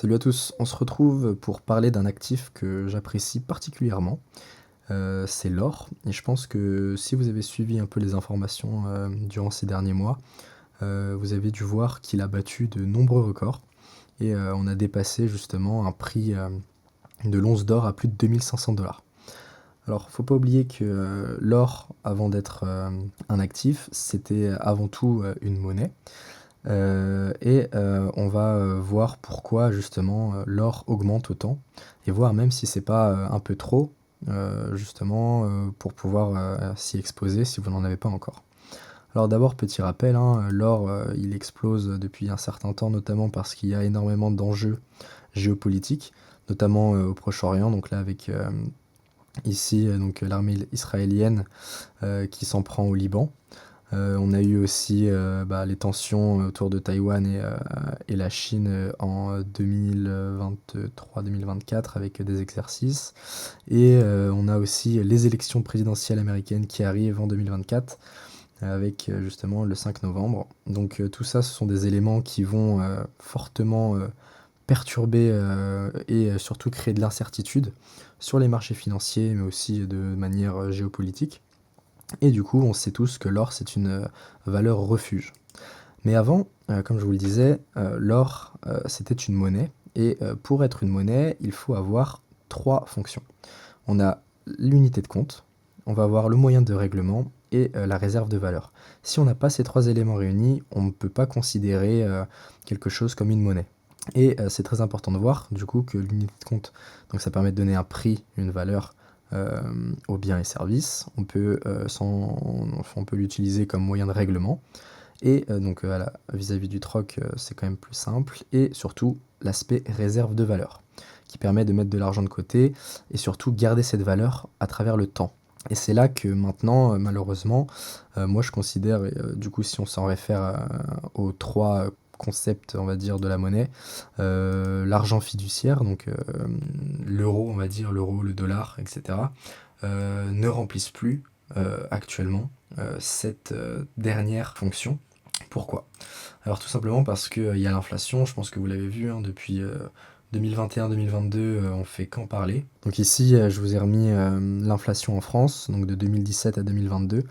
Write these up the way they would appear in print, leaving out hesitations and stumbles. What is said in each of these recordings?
Salut à tous, on se retrouve pour parler d'un actif que j'apprécie particulièrement, c'est l'or et je pense que si vous avez suivi un peu les informations, durant ces derniers mois, vous avez dû voir qu'il a battu de nombreux records et on a dépassé justement un prix, de l'once d'or à plus de 2 500 $. Alors faut pas oublier que, l'or avant d'être, un actif, c'était avant tout, une monnaie. On va, voir pourquoi justement, l'or augmente autant et voir même si c'est pas, un peu trop, justement, pour pouvoir, s'y exposer si vous n'en avez pas encore. Alors d'abord petit rappel, hein, l'or, il explose depuis un certain temps, notamment parce qu'il y a énormément d'enjeux géopolitiques, notamment, au Proche-Orient, donc là avec, ici, donc l'armée israélienne, qui s'en prend au Liban. On a eu aussi, les tensions autour de Taïwan et la Chine, en 2023-2024 avec des exercices et on a aussi les élections présidentielles américaines qui arrivent en 2024 avec, justement le 5 novembre. Donc tout ça, ce sont des éléments qui vont, fortement, perturber, surtout créer de l'incertitude sur les marchés financiers, mais aussi de manière, géopolitique. Et du coup, on sait tous que l'or, c'est une, valeur refuge. Mais avant, comme je vous le disais, l'or, c'était une monnaie et pour être une monnaie, il faut avoir 3 fonctions. On a l'unité de compte, on va avoir le moyen de règlement et la réserve de valeur. Si on n'a pas ces 3 éléments réunis, on ne peut pas considérer, quelque chose comme une monnaie et c'est très important de voir, du coup, que l'unité de compte, donc ça permet de donner un prix, une valeur, aux biens et services. On peut l'utiliser comme moyen de règlement et voilà, vis-à-vis du troc, c'est quand même plus simple et surtout l'aspect réserve de valeur, qui permet de mettre de l'argent de côté et surtout garder cette valeur à travers le temps. Et c'est là que maintenant, malheureusement, moi je considère et du coup si on s'en réfère, aux 3 concepts, on va dire, de la monnaie, l'argent fiduciaire, donc l'euro, on va dire, l'euro, le dollar et cetera, ne remplissent plus, actuellement, cette, dernière fonction. Pourquoi? Alors tout simplement parce qu'il y a l'inflation, je pense que vous l'avez vu, hein, depuis 2021-2022, on fait qu'en parler. Donc ici, je vous ai remis l'inflation en France, donc de 2017 à 2022.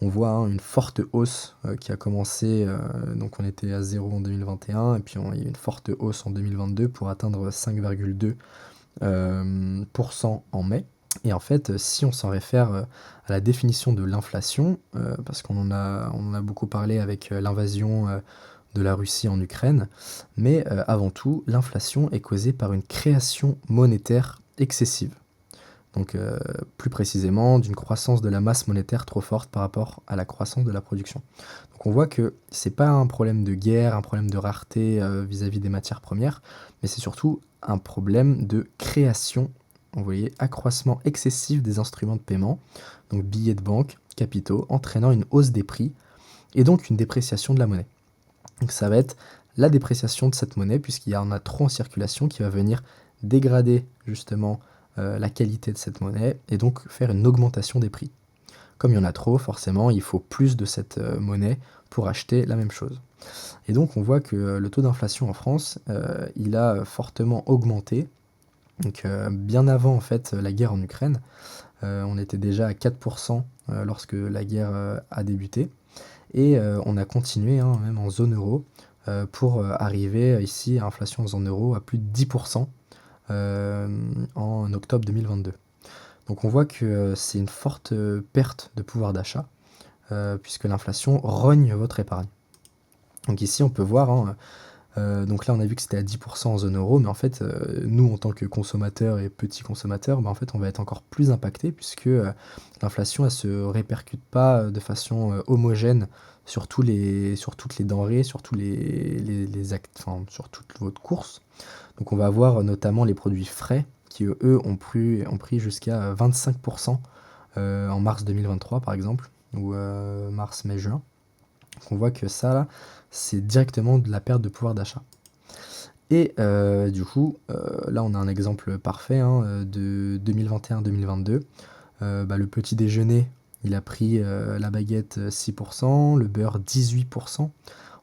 On voit hein, une forte hausse qui a commencé, donc on était à 0 en 2021, et puis il y a eu une forte hausse en 2022 pour atteindre 5,2% en mai. Et en fait, si on s'en réfère à la définition de l'inflation, parce qu'on en a beaucoup parlé avec l'invasion de la Russie en Ukraine, mais avant tout, l'inflation est causée par une création monétaire excessive. Donc plus précisément, d'une croissance de la masse monétaire trop forte par rapport à la croissance de la production. Donc on voit que c'est pas un problème de guerre, un problème de rareté vis-à-vis des matières premières, mais c'est surtout un problème de création, vous voyez, accroissement excessif des instruments de paiement, donc billets de banque, capitaux, entraînant une hausse des prix et donc une dépréciation de la monnaie. Donc ça va être la dépréciation de cette monnaie, puisqu'il y en a trop en circulation, qui va venir dégrader justement la qualité de cette monnaie et donc faire une augmentation des prix. Comme il y en a trop, forcément, il faut plus de cette monnaie pour acheter la même chose. Et donc on voit que le taux d'inflation en France, il a fortement augmenté. Donc bien avant en fait la guerre en Ukraine, on était déjà à 4% lorsque la guerre a débuté. Et on a continué, hein, même en zone euro, pour arriver ici à inflation en zone euro à plus de 10% en octobre 2022. Donc on voit que c'est une forte perte de pouvoir d'achat, puisque l'inflation rogne votre épargne. Donc ici on peut voir, hein, donc là on a vu que c'était à 10% en zone euro, mais en fait nous en tant que consommateurs et petits consommateurs, en fait on va être encore plus impacté puisque l'inflation elle se répercute pas de façon homogène sur toutes les denrées, sur tous enfin, sur toute votre course. Donc on va avoir notamment les produits frais qui eux ont pris jusqu'à 25% en mars 2023 par exemple, ou mars, mai, juin. Donc on voit que ça là, c'est directement de la perte de pouvoir d'achat. Et du coup, là on a un exemple parfait hein, de 2021-2022. Le petit déjeuner, il a pris la baguette 6%, le beurre 18%.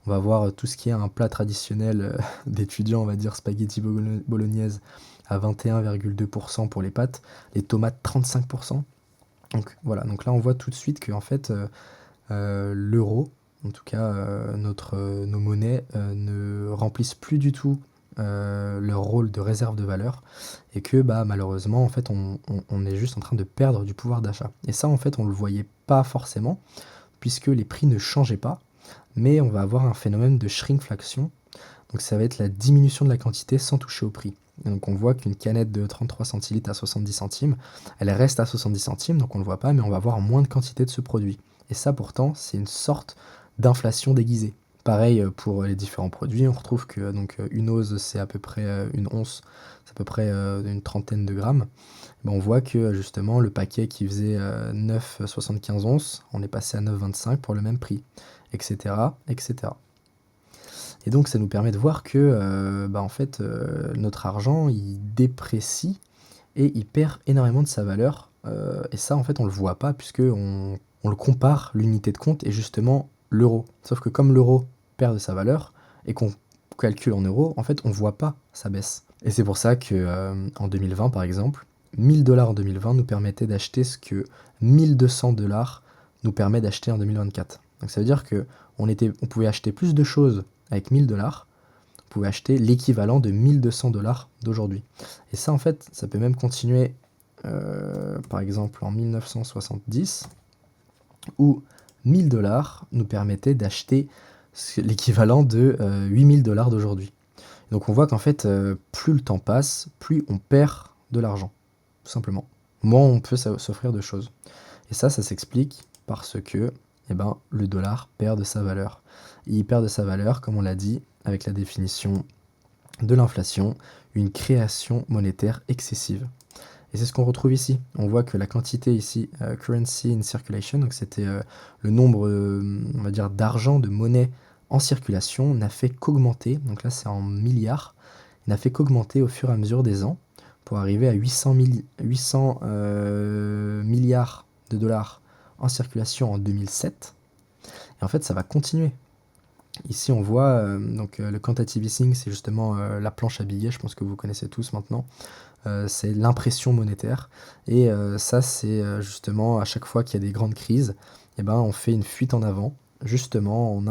On va voir tout ce qui est un plat traditionnel d'étudiants, on va dire spaghetti bolognaise à 21,2% pour les pâtes, les tomates 35%. Donc voilà, donc là on voit tout de suite que en fait l'euro, en tout cas nos monnaies ne remplissent plus du tout leur rôle de réserve de valeur et que bah, malheureusement en fait on est juste en train de perdre du pouvoir d'achat. Et ça en fait on le voyait pas forcément puisque les prix ne changeaient pas, mais on va avoir un phénomène de shrinkflation. Donc ça va être la diminution de la quantité sans toucher au prix. Et donc on voit qu'une canette de 33 centilitres à 70 centimes, elle reste à 70 centimes, donc on ne le voit pas, mais on va avoir moins de quantité de ce produit. Et ça pourtant, c'est une sorte d'inflation déguisée. Pareil pour les différents produits, on retrouve que donc une ose c'est à peu près une once, c'est à peu près une trentaine de grammes. Ben, on voit que justement le paquet qui faisait 9,75 onces, on est passé à 9,25 pour le même prix, etc., etc. Et donc ça nous permet de voir que bah, en fait notre argent il déprécie et il perd énormément de sa valeur. Et ça en fait on le voit pas puisque on le compare, l'unité de compte est justement l'euro. Sauf que comme l'euro perd de sa valeur et qu'on calcule en euros, en fait on voit pas sa baisse. Et c'est pour ça que en 2020 par exemple, 1000 $ en 2020 nous permettait d'acheter ce que 1200 $ nous permet d'acheter en 2024. Donc ça veut dire que on pouvait acheter plus de choses avec 1000 $, on pouvait acheter l'équivalent de 1200 $ d'aujourd'hui. Et ça, en fait, ça peut même continuer, par exemple, en 1970, où 1000 $ nous permettaient d'acheter l'équivalent de 8000 $ d'aujourd'hui. Donc on voit qu'en fait, plus le temps passe, plus on perd de l'argent, tout simplement. Moins on peut s'offrir de choses. Et ça s'explique parce que eh ben, le dollar perd de sa valeur. Et il perd de sa valeur, comme on l'a dit, avec la définition de l'inflation, une création monétaire excessive. Et c'est ce qu'on retrouve ici. On voit que la quantité ici, currency in circulation, donc c'était le nombre, on va dire, d'argent, de monnaie en circulation, n'a fait qu'augmenter. Donc là, c'est en milliards. Il n'a fait qu'augmenter au fur et à mesure des ans pour arriver à 800 milliards de dollars en circulation en 2007. Et en fait, ça va continuer. Ici, on voit donc le quantitative easing, c'est justement la planche à billets, je pense que vous connaissez tous maintenant. C'est l'impression monétaire. Et ça, c'est justement à chaque fois qu'il y a des grandes crises, eh ben, on fait une fuite en avant, justement en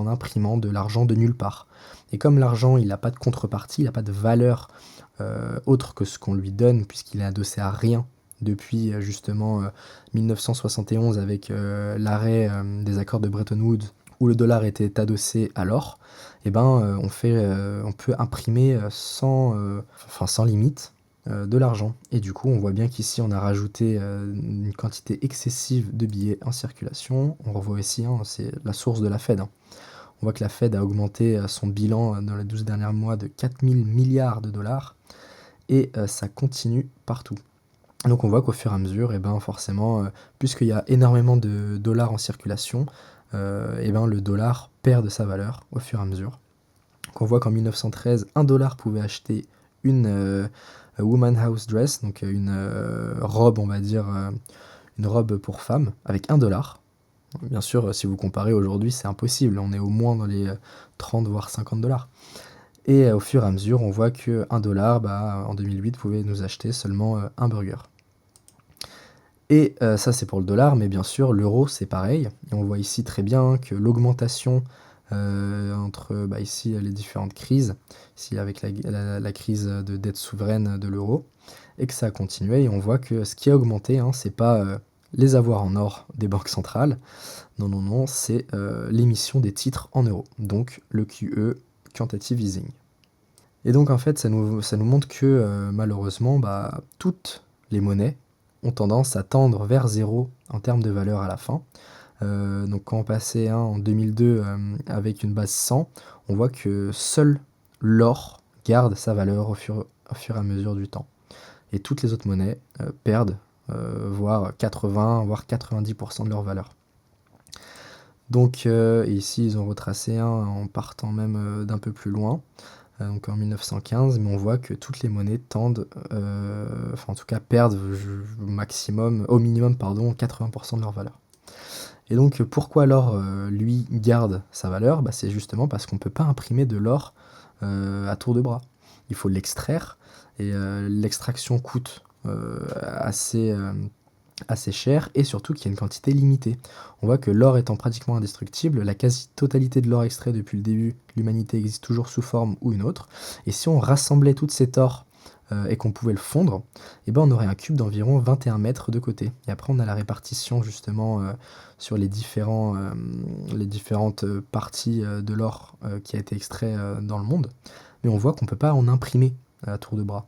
imprimant de l'argent de nulle part. Et comme l'argent, il n'a pas de contrepartie, il n'a pas de valeur autre que ce qu'on lui donne, puisqu'il est adossé à rien depuis justement 1971 avec l'arrêt des accords de Bretton Woods où le dollar était adossé à l'or, eh ben, on peut imprimer sans limite de l'argent. Et du coup, on voit bien qu'ici, on a rajouté une quantité excessive de billets en circulation. On revoit ici, hein, c'est la source de la Fed. Hein. On voit que la Fed a augmenté son bilan dans les 12 derniers mois de 4000 milliards de dollars. Et ça continue partout. Donc on voit qu'au fur et à mesure, eh ben, forcément, puisqu'il y a énormément de dollars en circulation, eh ben, le dollar perd de sa valeur au fur et à mesure. Donc on voit qu'en 1913, 1 dollar pouvait acheter une woman house dress, donc une robe, on va dire, une robe pour femme, avec 1 dollar. Bien sûr, si vous comparez aujourd'hui, c'est impossible, on est au moins dans les 30 voire 50 dollars. Et au fur et à mesure, on voit que 1 dollar, bah, en 2008, pouvait nous acheter seulement un burger. Et ça, c'est pour le dollar, mais bien sûr, l'euro, c'est pareil. Et on voit ici très bien que l'augmentation entre bah, ici les différentes crises, ici avec la crise de dette souveraine de l'euro, et que ça a continué. Et on voit que ce qui a augmenté, hein, c'est pas les avoirs en or des banques centrales, non, non, non, c'est l'émission des titres en euros, donc le QE, quantitative easing. Et donc en fait, ça nous montre que malheureusement, bah, toutes les monnaies ont tendance à tendre vers zéro en termes de valeur à la fin. Donc quand on passait en 2002 avec une base 100, on voit que seul l'or garde sa valeur au fur et à mesure du temps. Et toutes les autres monnaies perdent, voire 80, voire 90% de leur valeur. Donc ici, ils ont retracé en partant même d'un peu plus loin, donc en 1915, mais on voit que toutes les monnaies tendent, enfin en tout cas perdent au minimum, 80% de leur valeur. Et donc, pourquoi l'or, lui, garde sa valeur? Bah, c'est justement parce qu'on ne peut pas imprimer de l'or, à tour de bras. Il faut l'extraire et l'extraction coûte, assez cher et surtout qu'il y a une quantité limitée. On voit que l'or étant pratiquement indestructible, la quasi-totalité de l'or extrait depuis le début de l'humanité existe toujours sous forme ou une autre. Et si on rassemblait tout cet or et qu'on pouvait le fondre, eh ben on aurait un cube d'environ 21 mètres de côté. Et après, on a la répartition justement sur les différentes parties de l'or qui a été extrait dans le monde. Mais on voit qu'on ne peut pas en imprimer à tour de bras.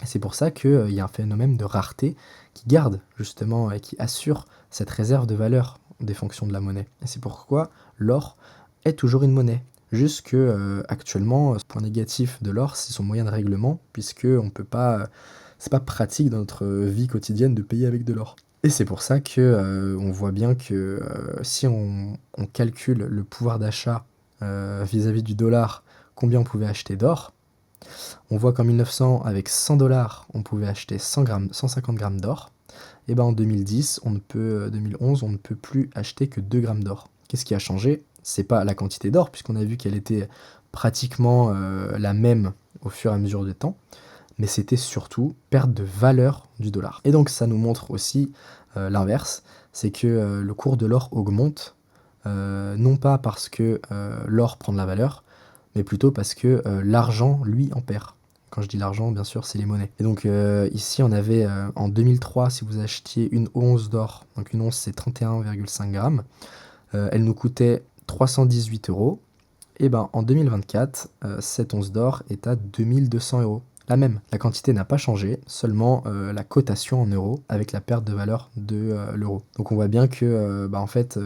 Et c'est pour ça qu'il y a un phénomène de rareté qui garde justement et qui assure cette réserve de valeur des fonctions de la monnaie. Et c'est pourquoi l'or est toujours une monnaie. Juste que actuellement, ce point négatif de l'or, c'est son moyen de règlement, puisque on peut pas, c'est pas pratique dans notre vie quotidienne de payer avec de l'or. Et c'est pour ça que on voit bien que si on calcule le pouvoir d'achat vis-à-vis du dollar, combien on pouvait acheter d'or, on voit qu'en 1900, avec 100 dollars, on pouvait acheter 150 grammes d'or. Et ben en 2011, on ne peut plus acheter que 2 grammes d'or. Qu'est-ce qui a changé? C'est pas la quantité d'or, puisqu'on a vu qu'elle était pratiquement la même au fur et à mesure du temps, mais c'était surtout perte de valeur du dollar. Et donc ça nous montre aussi l'inverse, c'est que le cours de l'or augmente, non pas parce que l'or prend de la valeur, mais plutôt parce que l'argent, lui, en perd. Quand je dis l'argent, bien sûr, c'est les monnaies. Et donc ici, on avait en 2003, si vous achetiez une once d'or, donc une once c'est 31,5 grammes, elle nous coûtait 318 euros. Et ben en 2024, cette once d'or est à 2200 euros. La même. La quantité n'a pas changé, seulement la cotation en euros avec la perte de valeur de l'euro. Donc on voit bien que en fait,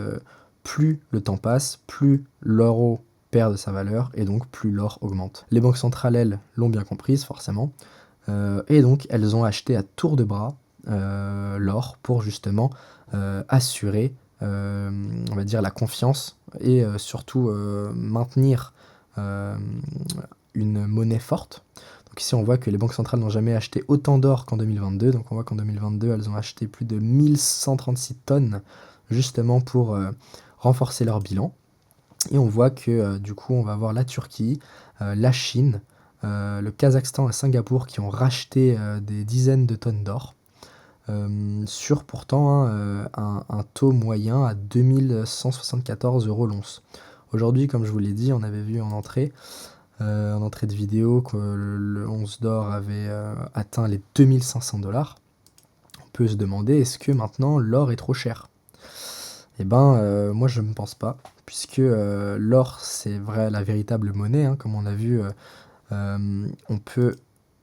plus le temps passe, plus l'euro perd de sa valeur et donc plus l'or augmente. Les banques centrales, elles, l'ont bien comprise forcément, et donc elles ont acheté à tour de bras l'or pour justement assurer, on va dire, la confiance et surtout maintenir une monnaie forte. Donc ici on voit que les banques centrales n'ont jamais acheté autant d'or qu'en 2022, donc on voit qu'en 2022 elles ont acheté plus de 1136 tonnes justement pour renforcer leur bilan. Et on voit que du coup on va avoir la Turquie, la Chine, le Kazakhstan et Singapour qui ont racheté des dizaines de tonnes d'or sur pourtant un taux moyen à 2174 euros l'once. Aujourd'hui, comme je vous l'ai dit, on avait vu en entrée de vidéo que le once d'or avait atteint les 2500 dollars. On peut se demander, est-ce que maintenant l'or est trop cher? Eh ben, moi je ne pense pas, puisque l'or c'est vrai la véritable monnaie, hein, comme on a vu, on peut,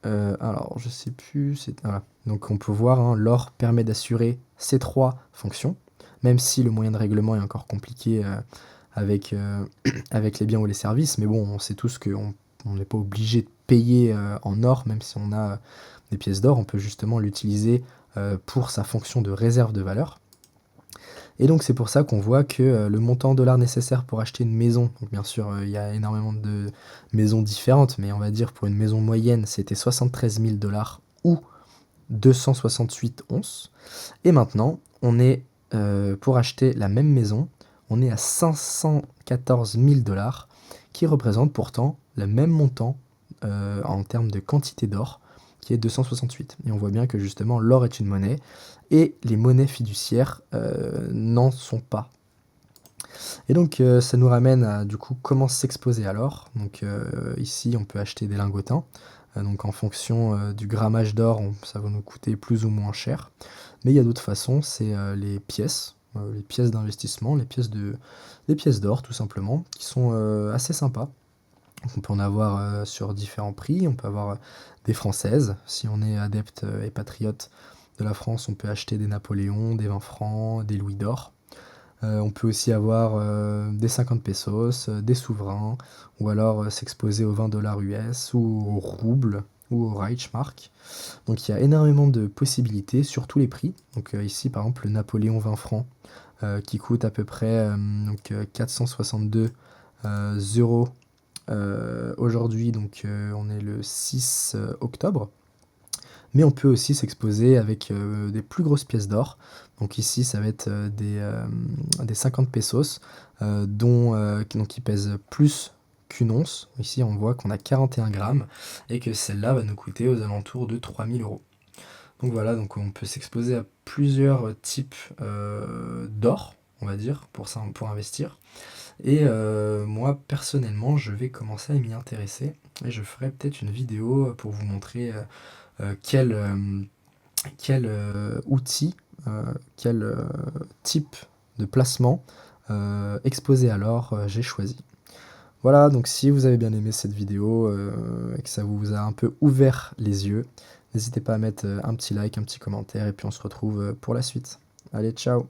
alors je sais plus, voilà. Donc on peut voir, hein, l'or permet d'assurer ces trois fonctions, même si le moyen de règlement est encore compliqué avec, avec les biens ou les services, mais bon, on sait tous qu'on n'est pas obligé de payer en or, même si on a des pièces d'or, on peut justement l'utiliser pour sa fonction de réserve de valeur. Et donc c'est pour ça qu'on voit que le montant en dollars nécessaire pour acheter une maison, donc bien sûr il y a énormément de maisons différentes, mais on va dire pour une maison moyenne c'était 73 000 dollars ou 268 onces. Et maintenant on est, pour acheter la même maison, on est à 514 000 dollars, qui représente pourtant le même montant en termes de quantité d'or, qui est 268. Et on voit bien que justement l'or est une monnaie, et les monnaies fiduciaires n'en sont pas. Et donc ça nous ramène à du coup comment s'exposer à l'or. Donc ici on peut acheter des lingotins. Donc en fonction du grammage d'or, ça va nous coûter plus ou moins cher. Mais il y a d'autres façons, c'est les pièces d'investissement, les pièces d'or tout simplement, qui sont assez sympas. Donc on peut en avoir sur différents prix, on peut avoir des françaises, si on est adepte et patriote de la France, on peut acheter des Napoléons, des 20 francs, des louis d'or. On peut aussi avoir des 50 pesos, des souverains, ou alors s'exposer aux 20 dollars US, ou au rouble, ou au Reichsmark. Donc il y a énormément de possibilités sur tous les prix. Donc ici par exemple le Napoléon 20 francs, qui coûte à peu près 462 euros aujourd'hui, donc on est le 6 octobre. mais on peut aussi s'exposer avec des plus grosses pièces d'or. Donc ici, ça va être des 50 pesos, donc qui pèsent plus qu'une once. Ici, on voit qu'on a 41 grammes et que celle-là va nous coûter aux alentours de 3 000 euros. Donc voilà, donc on peut s'exposer à plusieurs types d'or, on va dire, pour ça, pour investir. Et moi, personnellement, je vais commencer à m'y intéresser et je ferai peut-être une vidéo pour vous montrer quel outil, quel type de placement exposé à l'or j'ai choisi. Voilà, donc si vous avez bien aimé cette vidéo et que ça vous a un peu ouvert les yeux, n'hésitez pas à mettre un petit like, un petit commentaire et puis on se retrouve pour la suite. Allez, ciao!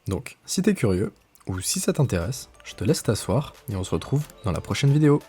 Donc, si t'es curieux, ou si ça t'intéresse, je te laisse t'asseoir et on se retrouve dans la prochaine vidéo.